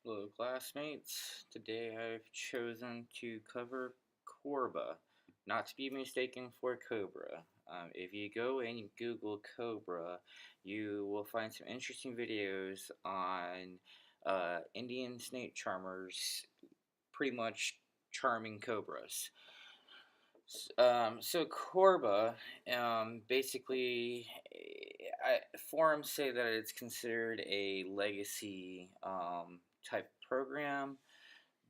Hello, classmates. Today I've chosen to cover CORBA, not to be mistaken for Cobra. If you go and Google COBRA, you will find some interesting videos on Indian snake charmers pretty much charming cobras. So CORBA, basically, forums say that it's considered a legacy type program,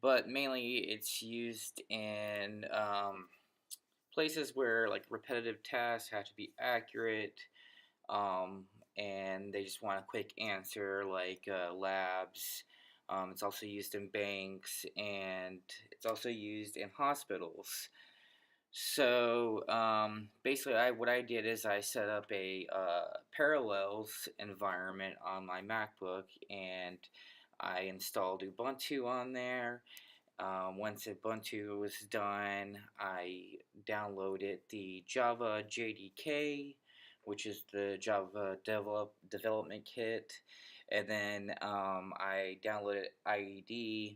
but mainly it's used in places where like repetitive tasks have to be accurate, um, and they just want a quick answer, like labs. It's also used in banks, and it's also used in hospitals. So basically, what I did is I set up a Parallels environment on my MacBook, and I installed Ubuntu on there. Once Ubuntu was done, I downloaded the Java JDK, which is the Java development kit, and then I downloaded IED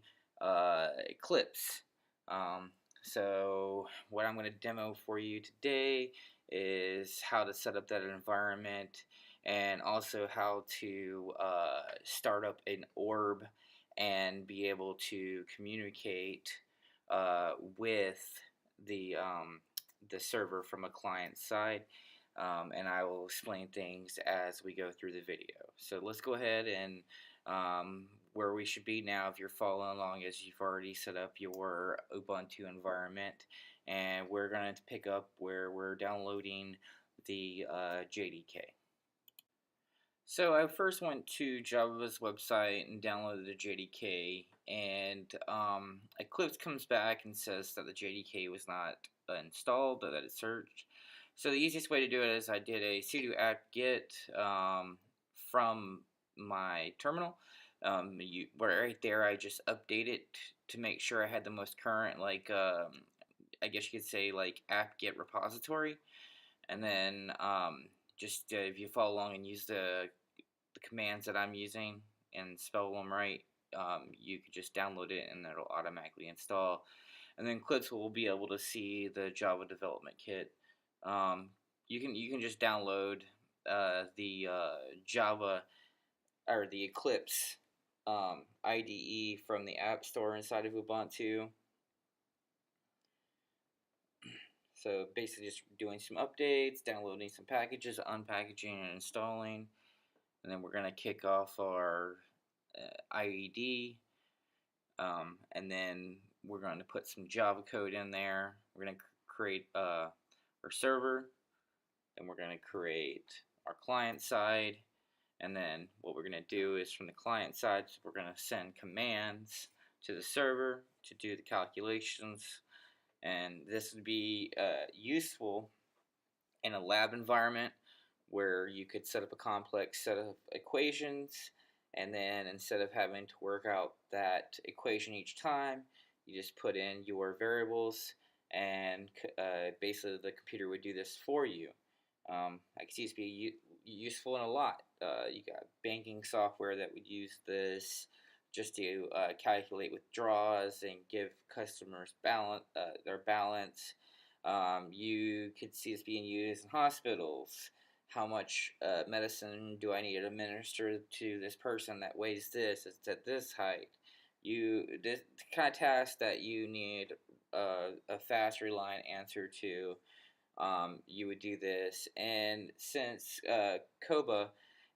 Eclipse. Um, so what I'm going to demo for you today is how to set up that environment, and also how to start up an orb and be able to communicate with the server from a client side. And I will explain things as we go through the video. So let's go ahead and where we should be now, if you're following along, as you've already set up your Ubuntu environment, and we're going to pick up where we're downloading the JDK. So I first went to Java's website and downloaded the JDK, and Eclipse comes back and says that the JDK was not installed, or that it's searched. So the easiest way to do it is I did a sudo apt-get from my terminal. Right there, I just updated to make sure I had the most current, like I guess you could say, like apt-get repository, and then just if you follow along and use the commands that I'm using and spell them right, you could just download it and it'll automatically install. And then Eclipse will be able to see the Java development kit. You can just download the Java or the Eclipse IDE from the App Store inside of Ubuntu. So basically just doing some updates, downloading some packages, unpackaging and installing. And then we're going to kick off our IED. And then we're going to put some Java code in there. We're going to create our server. Then we're going to create our client side. And then what we're going to do is from the client side, we're going to send commands to the server to do the calculations. And this would be useful in a lab environment where you could set up a complex set of equations, and then instead of having to work out that equation each time, you just put in your variables, and basically the computer would do this for you. I can see this be useful in a lot. You got banking software that would use this just to calculate withdrawals and give customers their balance. You could see this being used in hospitals. How much medicine do I need to administer to this person that weighs this? It's at this height. This kind of task that you need a fast, reliant answer to. You would do this, and since COBA,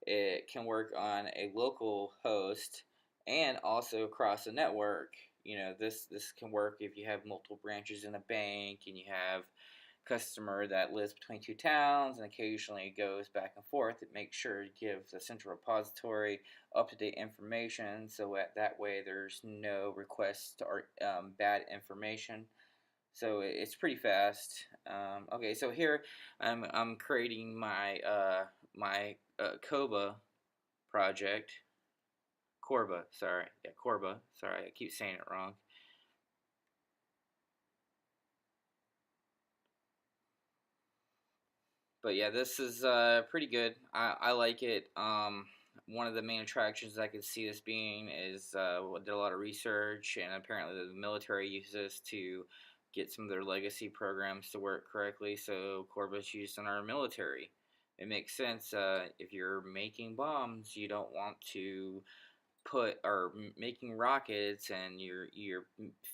it can work on a local host and also across a network. You know, this can work if you have multiple branches in a bank and you have a customer that lives between two towns and occasionally goes back and forth. It makes sure to give the central repository up-to-date information, so that way there's no requests or bad information. So it's pretty fast. Okay, so here I'm creating my COBA project. CORBA, sorry. Yeah, CORBA. Sorry, I keep saying it wrong. But yeah, this is pretty good. I like it. one of the main attractions I could see this being is did a lot of research, and apparently the military uses this to get some of their legacy programs to work correctly. So CORBA is used in our military. It makes sense. If you're making bombs, you don't want to put or making rockets, and you're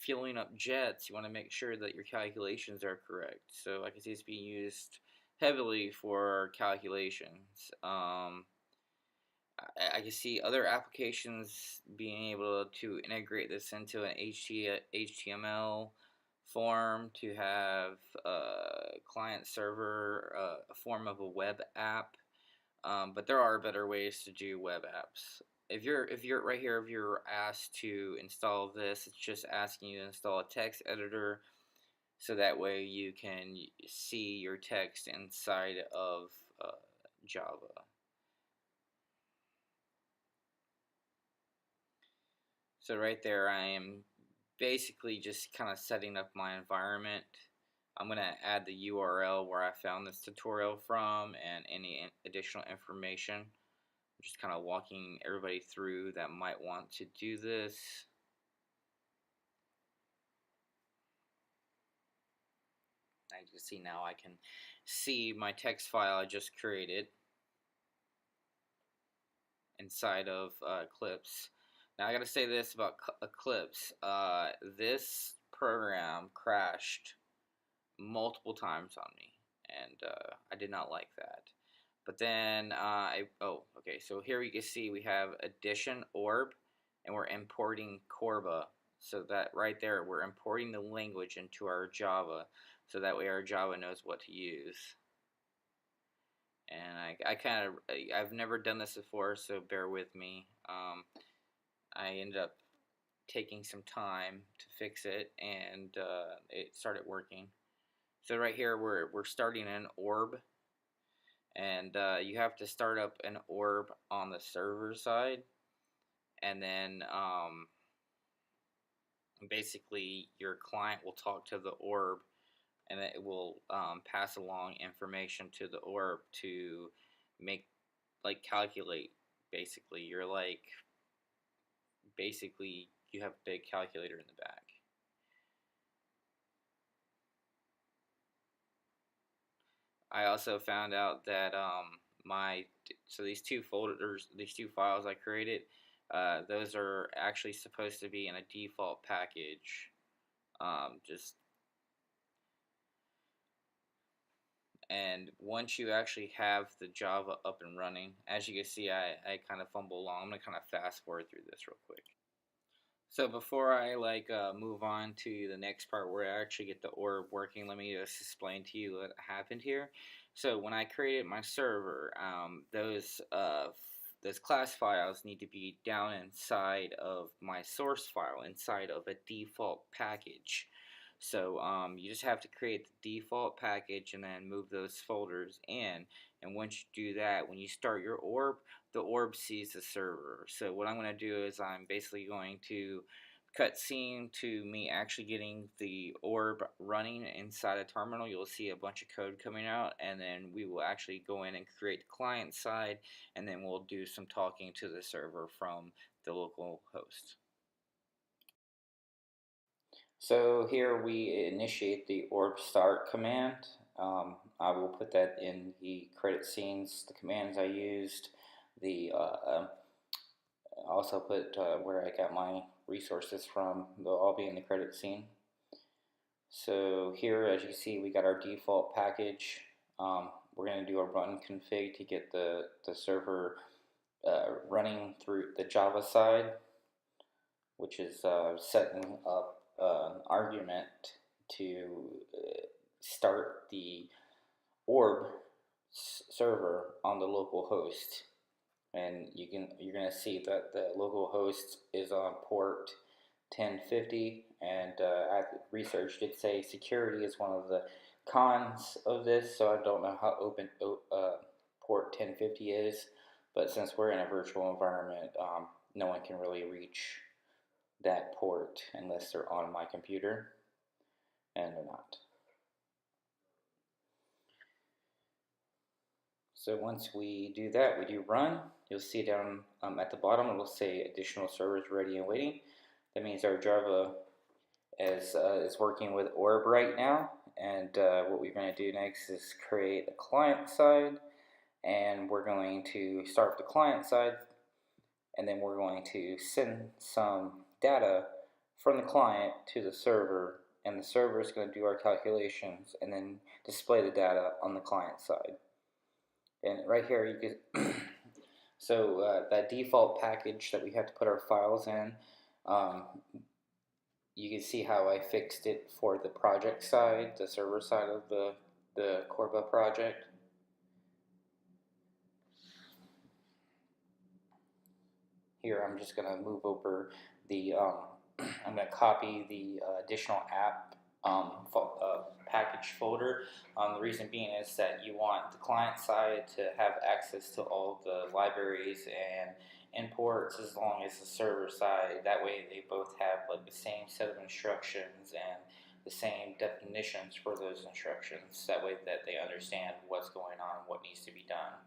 fueling up jets. You want to make sure that your calculations are correct. So I can see it's being used heavily for calculations. I can see other applications being able to integrate this into an HTML form to have a client server, a form of a web app. But there are better ways to do web apps. If you're right here, if you're asked to install this, it's just asking you to install a text editor, so that way you can see your text inside of Java. So right there, I am basically just kind of setting up my environment. I'm going to add the URL where I found this tutorial from and any additional information. I'm just kind of walking everybody through that might want to do this. As you can see now, I can see my text file I just created inside of Eclipse. Now I gotta say this about Eclipse. This program crashed multiple times on me, and I did not like that. But then okay, so here you can see we have addition orb, and we're importing CORBA. So that right there, we're importing the language into our Java, so that way our Java knows what to use. And I've never done this before, so bear with me. I ended up taking some time to fix it, and it started working. So right here, we're starting an orb, and you have to start up an orb on the server side, and then basically your client will talk to the orb, and it will pass along information to the orb to make, like, calculate. Basically, you have a big calculator in the back. I also found out that these two folders, these two files I created, those are actually supposed to be in a default package. And once you actually have the Java up and running, as you can see, I kind of fumble along. I'm gonna kind of fast forward through this real quick. So before I move on to the next part where I actually get the orb working, let me just explain to you what happened here. So when I created my server, those class files need to be down inside of my source file, inside of a default package. So you just have to create the default package and then move those folders in. And once you do that, when you start your orb, the orb sees the server. So what I'm going to do is I'm basically going to cut scene to me actually getting the orb running inside a terminal. You'll see a bunch of code coming out, and then we will actually go in and create the client side, and then we'll do some talking to the server from the local host. So here we initiate the orb start command. I will put that in the credit scenes, the commands I used. Also put where I got my resources from. They'll all be in the credit scene. So here, as you see, we got our default package. We're going to do a run config to get the server running through the Java side, which is setting up an argument to start the orb server on the local host. And you're gonna see that the local host is on port 1050, and I researched it. Say security is one of the cons of this, so I don't know how open port 1050 is, but since we're in a virtual environment, no one can really reach that port unless they're on my computer, and they're not. So once we do that, we do run. You'll see down at the bottom, it will say additional servers ready and waiting. That means our Java is working with Orb right now. And what we're going to do next is create a client side. And we're going to start the client side. And then we're going to send some data from the client to the server. And the server is going to do our calculations and then display the data on the client side. And right here you can so that default package that we have to put our files in, you can see how I fixed it for the project side, the server side of the CORBA project. Here I'm just going to move over the, I'm going to copy the additional app package folder. The reason being is that you want the client side to have access to all the libraries and imports as long as the server side. That way they both have like the same set of instructions and the same definitions for those instructions. That way that they understand what's going on, what needs to be done.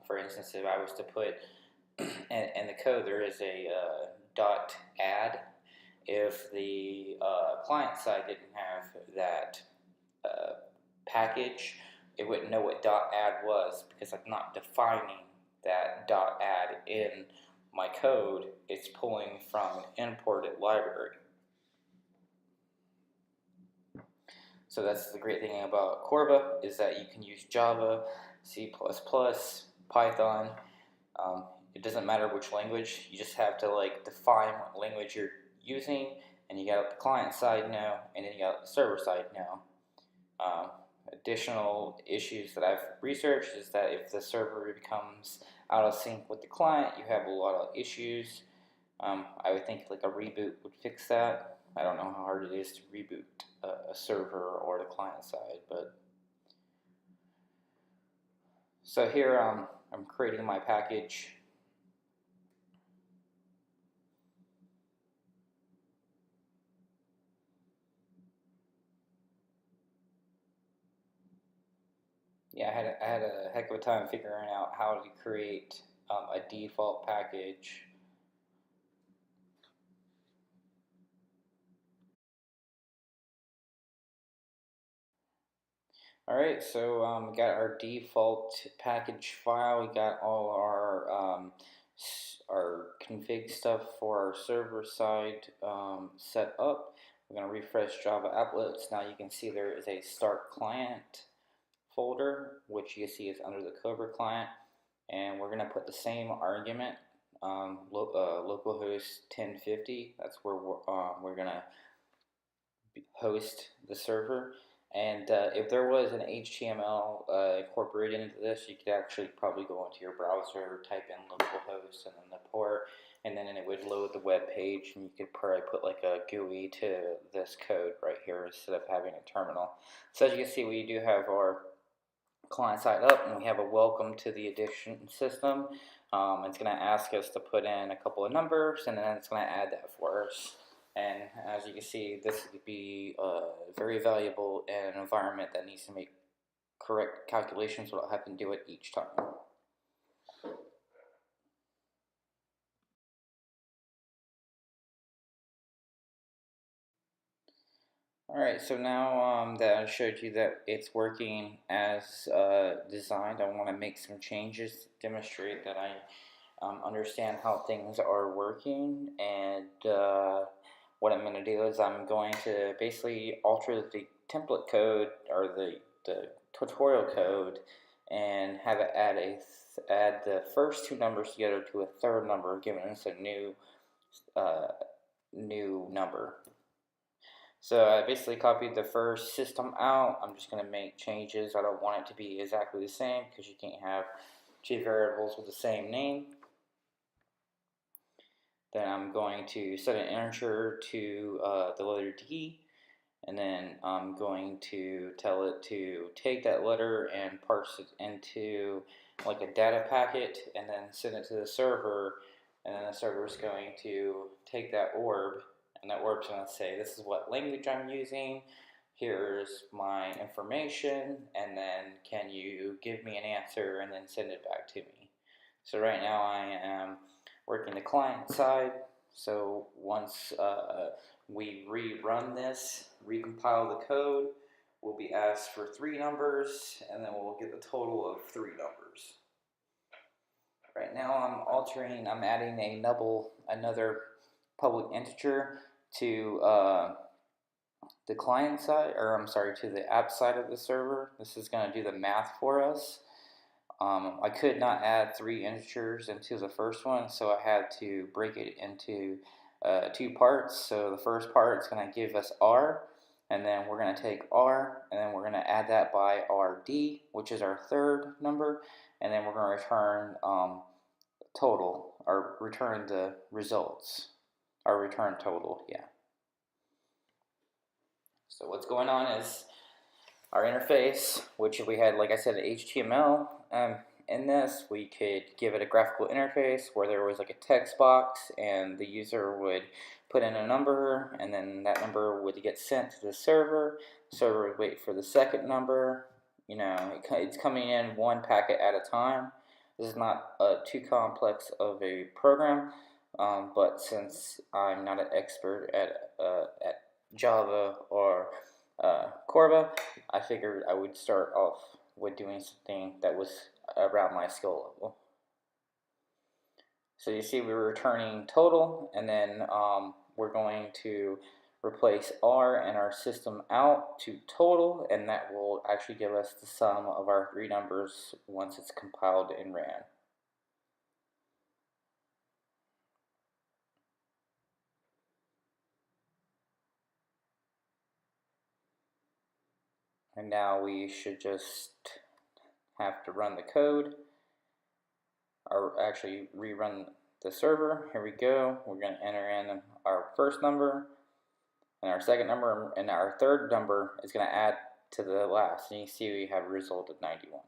For instance, if I was to put in the code, there is a dot add. If the client side didn't have that package, it wouldn't know what dot add was because I'm not defining that dot add in my code. It's pulling from an imported library. So that's the great thing about CORBA, is that you can use Java, C++, Python. It doesn't matter which language. You just have to like define what language you're using, and you got the client side now, and then you got the server side now. Additional issues that I've researched is that if the server becomes out of sync with the client, you have a lot of issues. I would think like a reboot would fix that. I don't know how hard it is to reboot a server or the client side, but so here I'm creating my package. Yeah, I had a heck of a time figuring out how to create a default package. Alright, so we got our default package file. We got all our config stuff for our server side set up. We're going to refresh Java applets. Now you can see there is a start client folder, which you see is under the CORBA client, and we're going to put the same argument, localhost 1050. That's where we're going to host the server. And if there was an HTML incorporated into this, you could actually probably go into your browser, type in localhost and then the port, and then it would load the web page, and you could probably put like a GUI to this code right here instead of having a terminal. So as you can see, we do have our client side up, and we have a welcome to the edition system. It's going to ask us to put in a couple of numbers, and then it's going to add that for us. And as you can see, this could be very valuable in an environment that needs to make correct calculations without having to do it each time. Alright, so now that I showed you that it's working as designed, I want to make some changes to demonstrate that I understand how things are working. And what I'm going to do is I'm going to basically alter the template code or the tutorial code and have it add the first two numbers together to a third number, giving us a new number. So I basically copied the first system out. I'm just going to make changes. I don't want it to be exactly the same because you can't have two variables with the same name. Then I'm going to set an integer to the letter D, and then I'm going to tell it to take that letter and parse it into like a data packet and then send it to the server, and then the server is going to take that orb, and that orb's going to say this is what language I'm using, here's my information, and then can you give me an answer and then send it back to me. So right now I am working the client side. So once we rerun this, recompile the code, we'll be asked for 3 numbers, and then we'll get the total of 3 numbers. Right now I'm adding another public integer to the client side, or I'm sorry, to the app side of the server. This is going to do the math for us. I could not add 3 integers into the first one, so I had to break it into 2 parts. So the first part is going to give us R, and then we're going to take R, and then we're going to add that by RD, which is our 3rd number, and then we're going to return total, or return the results, or return total, yeah. So what's going on is our interface, which we had, like I said, HTML. In this, we could give it a graphical interface where there was like a text box, and the user would put in a number, and then that number would get sent to the server. The server would wait for the second number. You know, it's coming in 1 packet at a time. This is not too complex of a program, but since I'm not an expert at Java or CORBA, I figured I would start off with doing something that was around my skill level. So you see we were returning total, and then we're going to replace R in our system out to total, and that will actually give us the sum of our 3 numbers once it's compiled and ran. And now we should just have to run the code, or actually rerun the server. Here we go. We're going to enter in our first number and our second number, and our third number is going to add to the last, and you see we have a result of 91.